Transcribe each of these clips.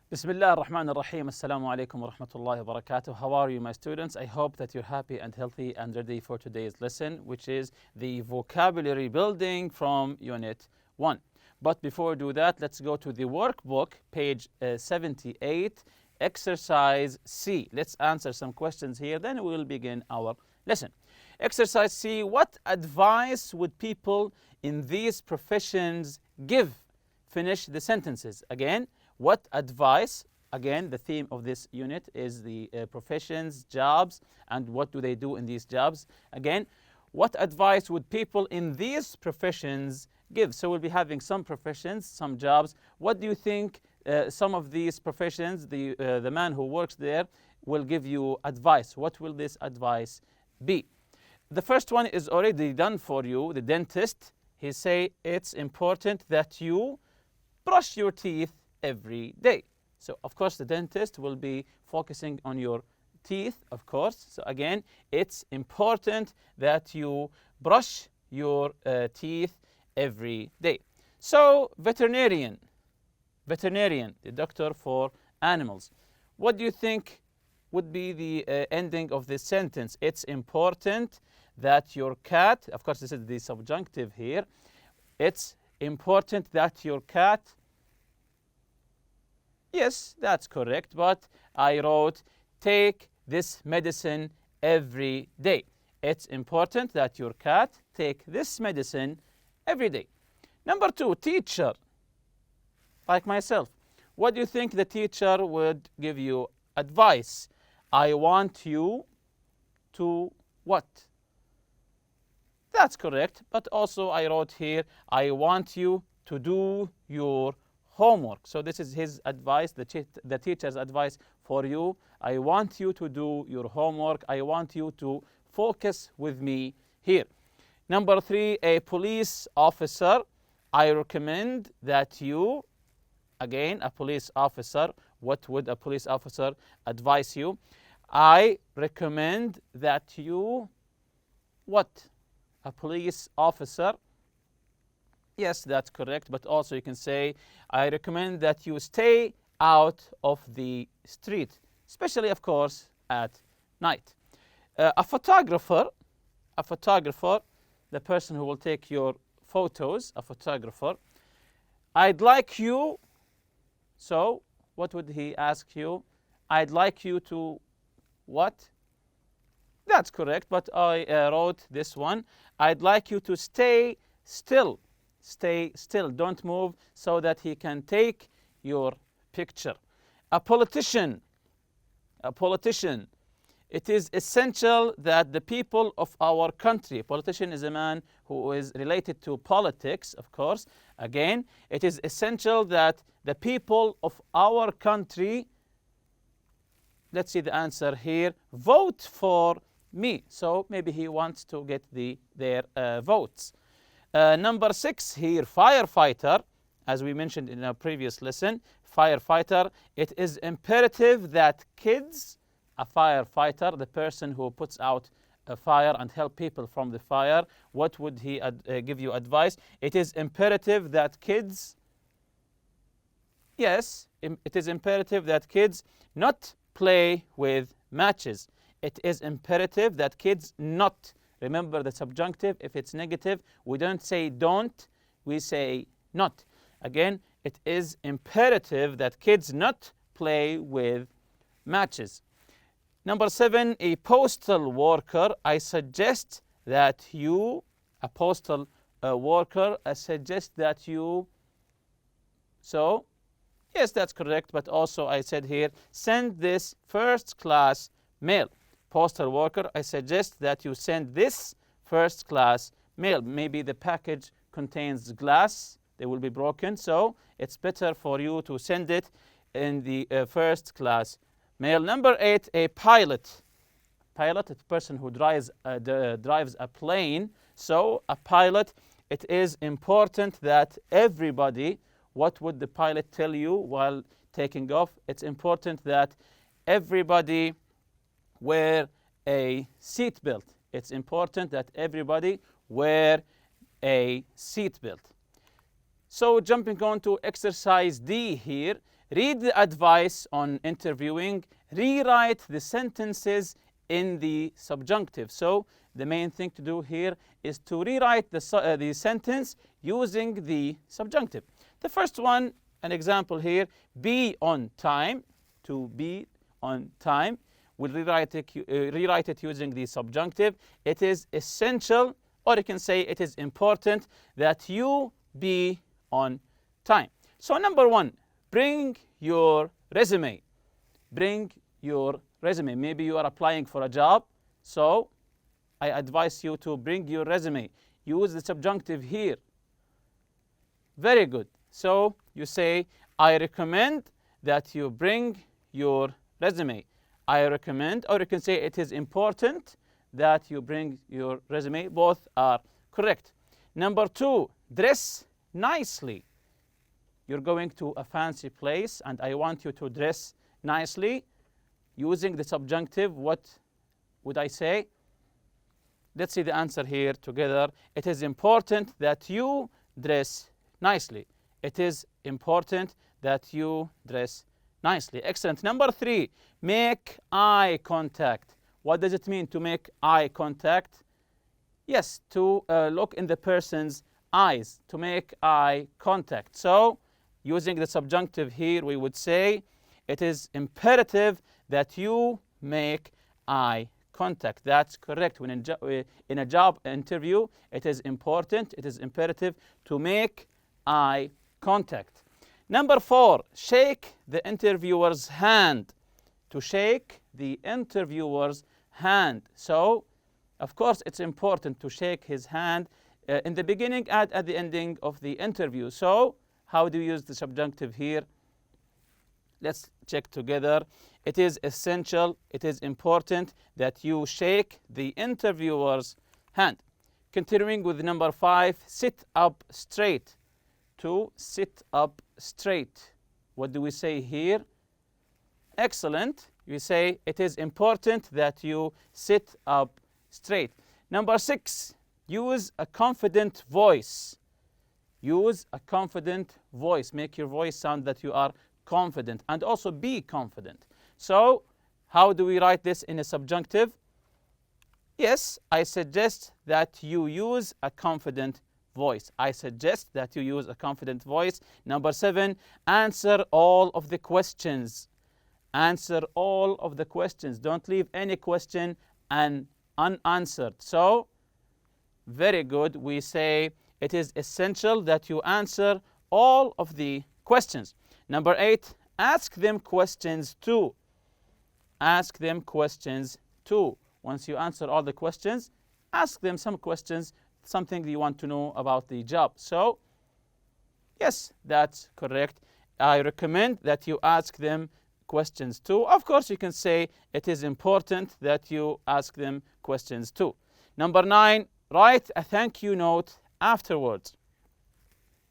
Bismillah ar-Rahman ar-Rahim. Assalamu alaikum wa rahmatullahi wa barakatuh. How are you, my students? I hope that you're happy and healthy and ready for today's lesson, which is the vocabulary building from Unit 1. But before we do that, let's go to the workbook, page 78, exercise C. Let's answer some questions here, then we will begin our lesson. Exercise C, what advice would people in these professions give? Finish the sentences. Again, what advice, again, the theme of this unit is the professions, jobs, and what do they do in these jobs. Again, what advice would people in these professions give? So we'll be having some professions, some jobs. What do you think some of these professions, the man who works there, will give you advice? What will this advice be? The first one is already done for you, the dentist. He say it's important that you brush your teeth every day. So of course the dentist will be focusing on your teeth, of course. So again, it's important that you brush your teeth every day. So veterinarian, the doctor for animals. What do you think would be the ending of this sentence? It's important that your cat, of course this is the subjunctive here, it's important that your cat. Yes, that's correct, but I wrote take this medicine every day. It's important that your cat take this medicine every day. Number 2, teacher, like myself. What do you think the teacher would give you advice? I want you to what? That's correct, but also I wrote here, I want you to do your homework. So this is his advice, the teacher's advice for you. I want you to do your homework. I want you to focus with me here. Number 3, a police officer. I recommend that you, again, a police officer. What would a police officer advise you? I recommend that you, what? A police officer. Yes, that's correct, but also you can say, I recommend that you stay out of the street, especially, of course, at night. A photographer, the person who will take your photos, a photographer. I'd like you, so what would he ask you? I'd like you to what? That's correct, but I wrote this one. I'd like you to stay still. Stay still, don't move, so that he can take your picture. A politician. It is essential that the people of our country, a politician is a man who is related to politics, of course. Again, it is essential that the people of our country, let's see the answer here, vote for me. So maybe he wants to get their votes. Number 6 here, firefighter. As we mentioned in our previous lesson, firefighter. It is imperative that kids, a firefighter, the person who puts out a fire and help people from the fire, what would he give you advice? It is imperative that kids, yes, it is imperative that kids not play with matches. It is imperative that kids not. Remember the subjunctive, if it's negative, we don't say don't, we say not. Again, it is imperative that kids not play with matches. Number 7, a postal worker. I suggest that you, a postal worker, I suggest that you, so, yes, that's correct, but also I said here, send this first class mail. Postal worker, I suggest that you send this first class mail. Maybe the package contains glass, they will be broken, so it's better for you to send it in the first class mail. Number 8, a pilot. Pilot, a person who drives a plane. So a pilot, it is important that everybody, what would the pilot tell you while taking off? It's important that everybody wear a seat belt. It's important that everybody wear a seat belt. So jumping on to exercise D here, read the advice on interviewing, rewrite the sentences in the subjunctive. So the main thing to do here is to rewrite the sentence using the subjunctive. The first one, an example here, be on time. To be on time. We'll rewrite it using the subjunctive. It is essential, or you can say it is important that you be on time. So number one, bring your resume. Bring your resume. Maybe you are applying for a job, so I advise you to bring your resume. Use the subjunctive here. Very good. So you say, I recommend that you bring your resume. I recommend, or you can say it is important that you bring your resume. Both are correct. Number two, dress nicely. You're going to a fancy place and I want you to dress nicely. Using the subjunctive, what would I say? Let's see the answer here together. It is important that you dress nicely. It is important that you dress nicely. Excellent. Number three, make eye contact. What does it mean to make eye contact? Yes, to look in the person's eyes, to make eye contact. So using the subjunctive here, we would say it is imperative that you make eye contact. That's correct. When in a job interview, it is important, it is imperative to make eye contact. Number four, shake the interviewer's hand. To shake the interviewer's hand. So, of course, it's important to shake his hand in the beginning and at the ending of the interview. So, how do you use the subjunctive here? Let's check together. It is essential, it is important that you shake the interviewer's hand. Continuing with number five, sit up straight. To sit up straight. What do we say here? Excellent. We say it is important that you sit up straight. Number six, use a confident voice. Use a confident voice. Make your voice sound that you are confident, and also be confident. So how do we write this in a subjunctive? Yes, I suggest that you use a confident voice. I suggest that you use a confident voice. Number seven, answer all of the questions. Answer all of the questions. Don't leave any question unanswered. So, very good. We say it is essential that you answer all of the questions. Number eight, ask them questions too. Ask them questions too. Once you answer all the questions, ask them some questions, something you want to know about the job. So, yes, that's correct. I recommend that you ask them questions too. Of course, you can say it is important that you ask them questions too. Number nine, write a thank you note afterwards.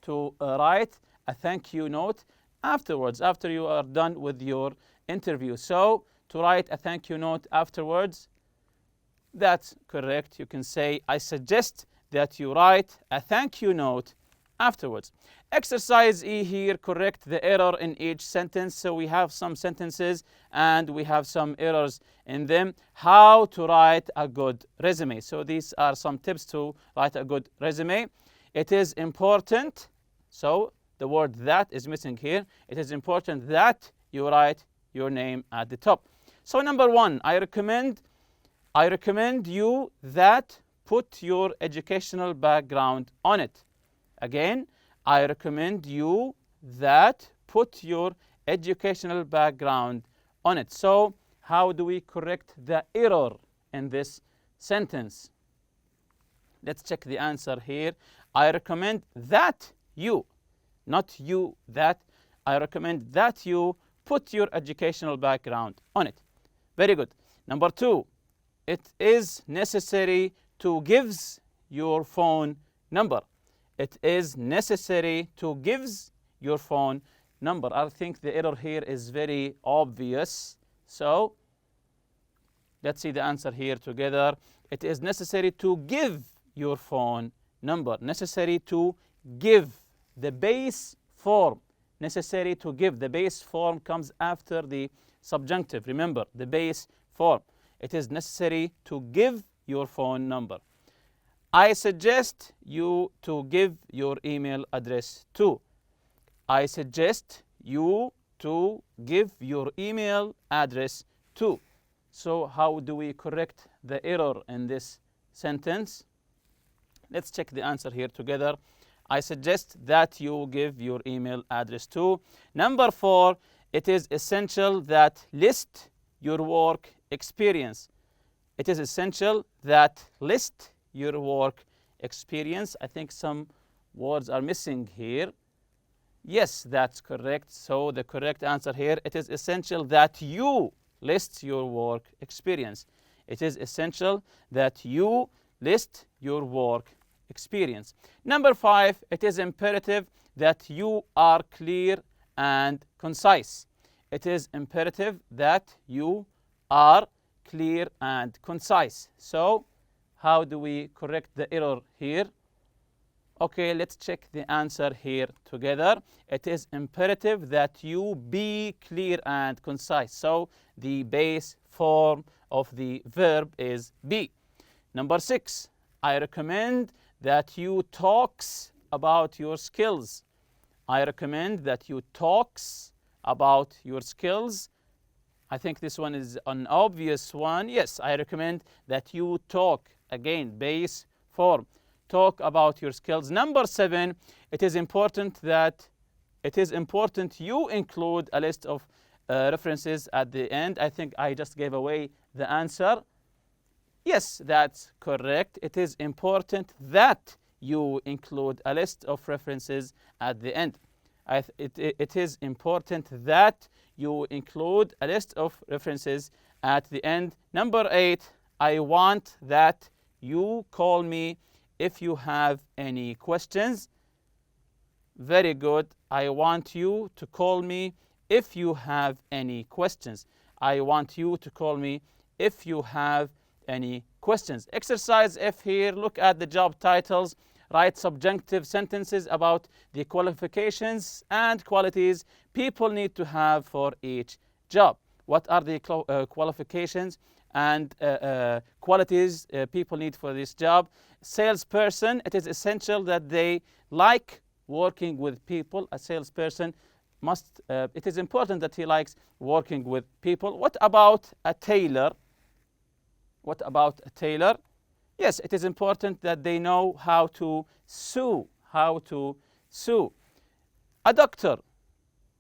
To write a thank you note afterwards, after you are done with your interview. So, to write a thank you note afterwards, that's correct. You can say, I suggest that you write a thank you note afterwards. Exercise E here, correct the error in each sentence. So we have some sentences and we have some errors in them. How to write a good resume. So these are some tips to write a good resume. It is important, so the word that is missing here. It is important that you write your name at the top. So number one, I recommend you that put your educational background on it. Again, I recommend you that put your educational background on it. So, how do we correct the error in this sentence? Let's check the answer here. I recommend that you, not you that, I recommend that you put your educational background on it. Very good. Number two, it is necessary to give your phone number. It is necessary to give your phone number. I think the error here is very obvious. So, let's see the answer here together. It is necessary to give your phone number. Necessary to give. The base form necessary to give. The base form comes after the subjunctive. Remember, the base form. It is necessary to give your phone number. I suggest you to give your email address to. I suggest you to give your email address to. So how do we correct the error in this sentence? Let's check the answer here together. I suggest that you give your email address to. Number 4, it is essential that list your work experience. It is essential that list your work experience. I think some words are missing here. Yes, that's correct. So the correct answer here, it is essential that you list your work experience. It is essential that you list your work experience. Number 5, it is imperative that you are clear and concise. It is imperative that you are clear and concise. So how do we correct the error here? Okay, let's check the answer here together. It is imperative that you be clear and concise. So the base form of the verb is be. Number 6, I recommend that you talks about your skills. I recommend that you talks about your skills. I think this one is an obvious one. Yes, I recommend that you talk. Again, base form. Talk about your skills. Number 7, it is important you include a list of references at the end. I think I just gave away the answer. Yes, that's correct. It is important that you include a list of references at the end. It is important that you include a list of references at the end. Number 8, I want that you call me if you have any questions. Very good. I want you to call me if you have any questions. I want you to call me if you have any questions. Exercise F here. Look at the job titles. Write subjunctive sentences about the qualifications and qualities people need to have for each job. What are the qualifications and qualities people need for this job? Salesperson, it is essential that they like working with people. A salesperson must, it is important that he likes working with people. What about a tailor? What about a tailor? Yes, it is important that they know how to sew. How to sew. A doctor.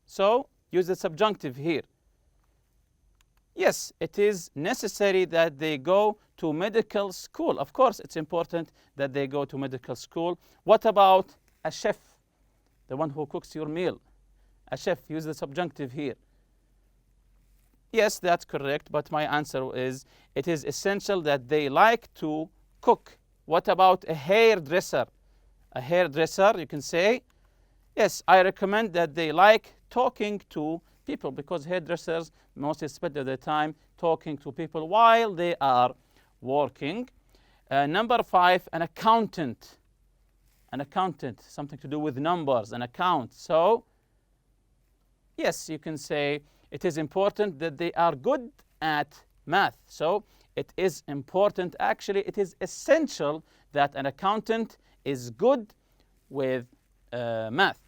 So use the subjunctive here. Yes, it is necessary that they go to medical school. Of course, it's important that they go to medical school. What about a chef? The one who cooks your meal. A chef, use the subjunctive here. Yes, that's correct, but my answer is it is essential that they like to cook. What about a hairdresser? A hairdresser, you can say, yes, I recommend that they like talking to people, because hairdressers mostly spend their time talking to people while they are working. Number 5, an accountant. An accountant, something to do with numbers, an account. So, yes, you can say it is important that they are good at math. So, it is important, actually, it is essential that an accountant is good with math.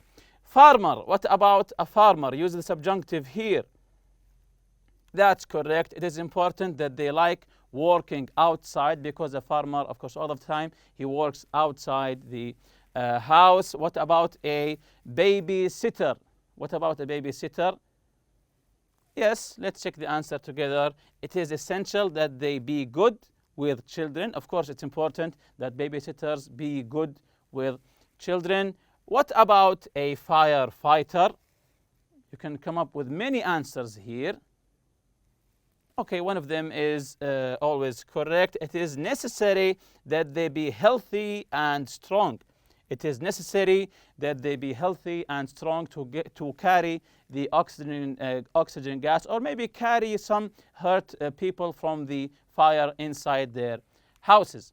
Farmer, what about a farmer? Use the subjunctive here. That's correct. It is important that they like working outside, because a farmer, of course, all of the time, he works outside the house. What about a babysitter? What about a babysitter? Yes, let's check the answer together. It is essential that they be good with children. Of course, it's important that babysitters be good with children. What about a firefighter? You can come up with many answers here. Okay, one of them is always correct. It is necessary that they be healthy and strong. It is necessary that they be healthy and strong to carry the oxygen gas, or maybe carry some hurt people from the fire inside their houses.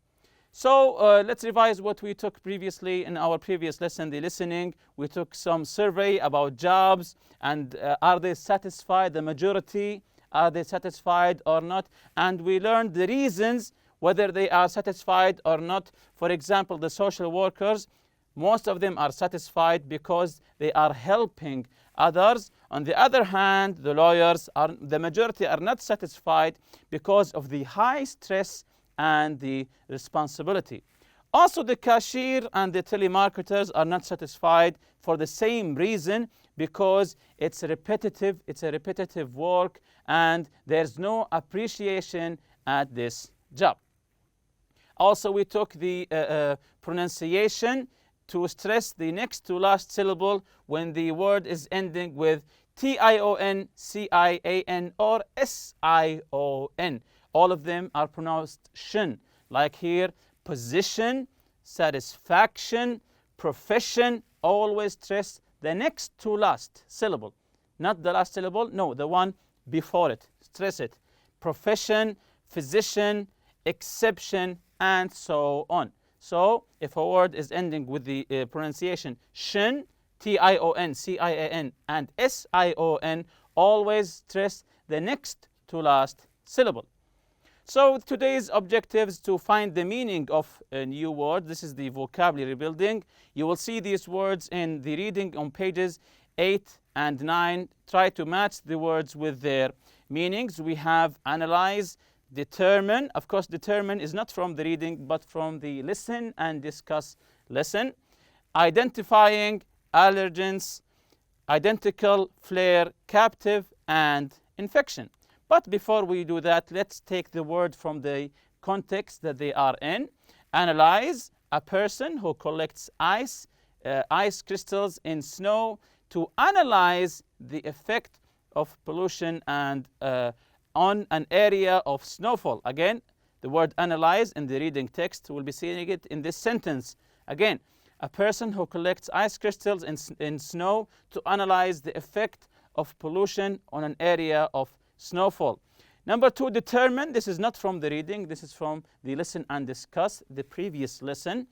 So let's revise what we took previously in our previous lesson, the listening. We took some survey about jobs and are they satisfied, the majority, are they satisfied or not? And we learned the reasons whether they are satisfied or not. For example, the social workers, most of them are satisfied because they are helping others. On the other hand, the lawyers, the majority are not satisfied because of the high stress and the responsibility. Also, the cashier and the telemarketers are not satisfied for the same reason, because it's a repetitive work and there's no appreciation at this job. Also, we took the pronunciation to stress the next to last syllable when the word is ending with tion, cian, or sion. All of them are pronounced shin. Like here, position, satisfaction, profession. Always stress the next to last syllable. Not the last syllable, no, the one before it. Stress it. Profession, physician, exception, and so on. So if a word is ending with the pronunciation shin, tion, cian, and sion, always stress the next to last syllable. So today's objective is to find the meaning of a new word. This is the vocabulary building. You will see these words in the reading on pages 8 and 9. Try to match the words with their meanings. We have analyze, determine. Of course, determine is not from the reading, but from the listen and discuss lesson. Identifying, allergens, identical, flare, captive, and infection. But before we do that, let's take the word from the context that they are in. Analyze, a person who collects ice crystals in snow to analyze the effect of pollution and on an area of snowfall. Again, the word analyze in the reading text, we'll be seeing it in this sentence. Again, a person who collects ice crystals in snow to analyze the effect of pollution on an area of snowfall. Number 2, determine. This is not from the reading. This is from the listen and discuss, the previous lesson.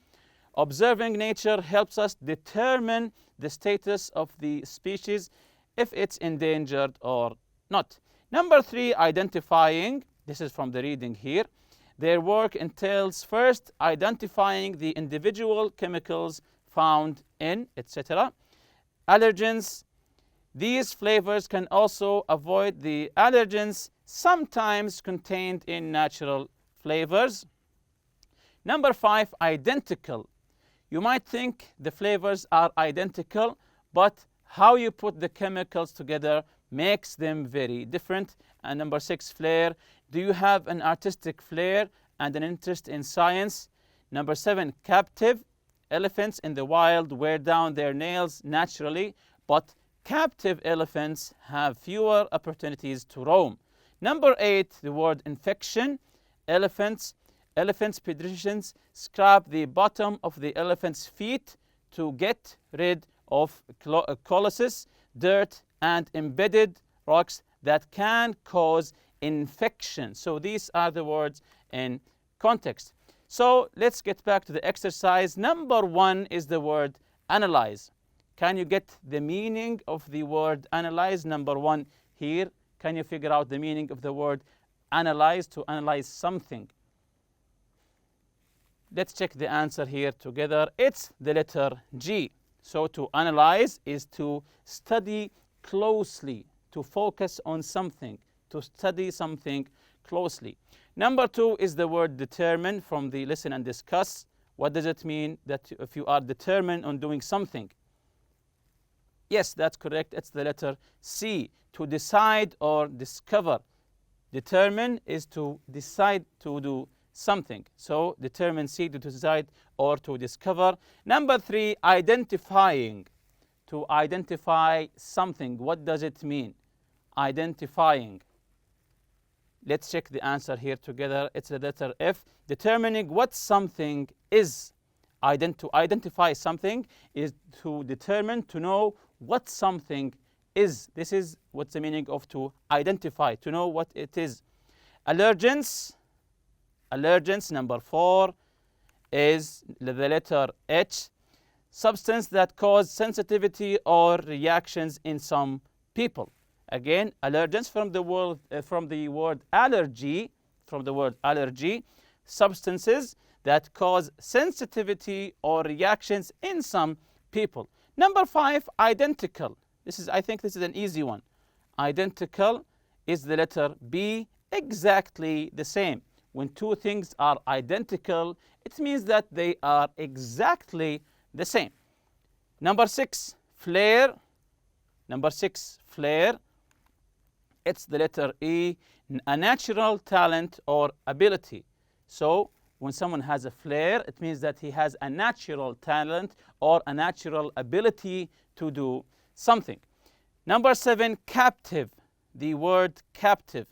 Observing nature helps us determine the status of the species, if it's endangered or not. Number 3, identifying. This is from the reading here. Their work entails first identifying the individual chemicals found in, etc. Allergens. These flavors can also avoid the allergens sometimes contained in natural flavors. Number 5, identical. You might think the flavors are identical, but how you put the chemicals together makes them very different. And number 6, flair. Do you have an artistic flair and an interest in science? Number 7, captive. Elephants in the wild wear down their nails naturally, but captive elephants have fewer opportunities to roam. Number 8, the word infection. Elephants, pediatricians scrub the bottom of the elephant's feet to get rid of colossus, dirt, and embedded rocks that can cause infection. So these are the words in context. So let's get back to the exercise. Number 1 is the word analyze. Can you get the meaning of the word analyze? Number 1 here. Can you figure out the meaning of the word analyze, to analyze something? Let's check the answer here together. It's the letter G. So to analyze is to study closely, to focus on something, to study something closely. Number 2 is the word determine from the listen and discuss. What does it mean that if you are determined on doing something? Yes, that's correct. It's the letter C, to decide or discover. Determine is to decide to do something. So determine, C, to decide or to discover. Number 3, identifying. To identify something. What does it mean? Identifying. Let's check the answer here together. It's the letter F. Determining what something is. To identify something is to determine, to know what something is. This is what's the meaning of to identify, to know what it is. Allergens, number 4. is the letter H. Substance that cause sensitivity or reactions in some people. Again, allergens from the word allergy, substances that cause sensitivity or reactions in some people. Number 5, identical. I think this is an easy one. Identical is the letter B, exactly the same. When two things are identical, it means that they are exactly the same. Number 6, flare. It's the letter E, a natural talent or ability. So when someone has a flair, it means that he has a natural talent or a natural ability to do something. Number 7, captive. The word captive,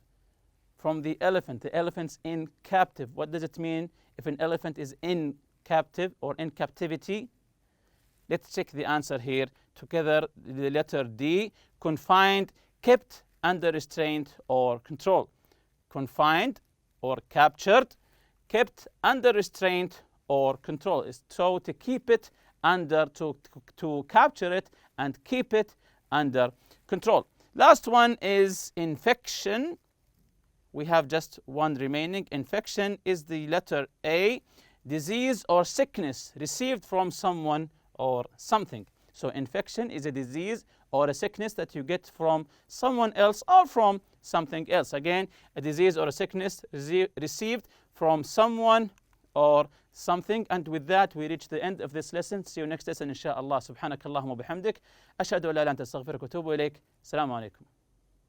from the elephant. The elephant's in captive. What does it mean if an elephant is in captive or in captivity? Let's check the answer here together. The letter D, confined, kept under restraint or control. Confined or captured, kept under restraint or control. So to keep it under, to capture it and keep it under control. Last one is infection. We have just one remaining. Infection is the letter A, disease or sickness received from someone or something. So infection is a disease or a sickness that you get from someone else or from something else. Again, a disease or a sickness received from someone or something. And with that, we reach the end of this lesson. See you next lesson, inshallah. Subhanakallahumma bihamdik. Ashhadu an la ilaha illa anta astaghfiruka wa atubu ilayk. Assalamu alaikum.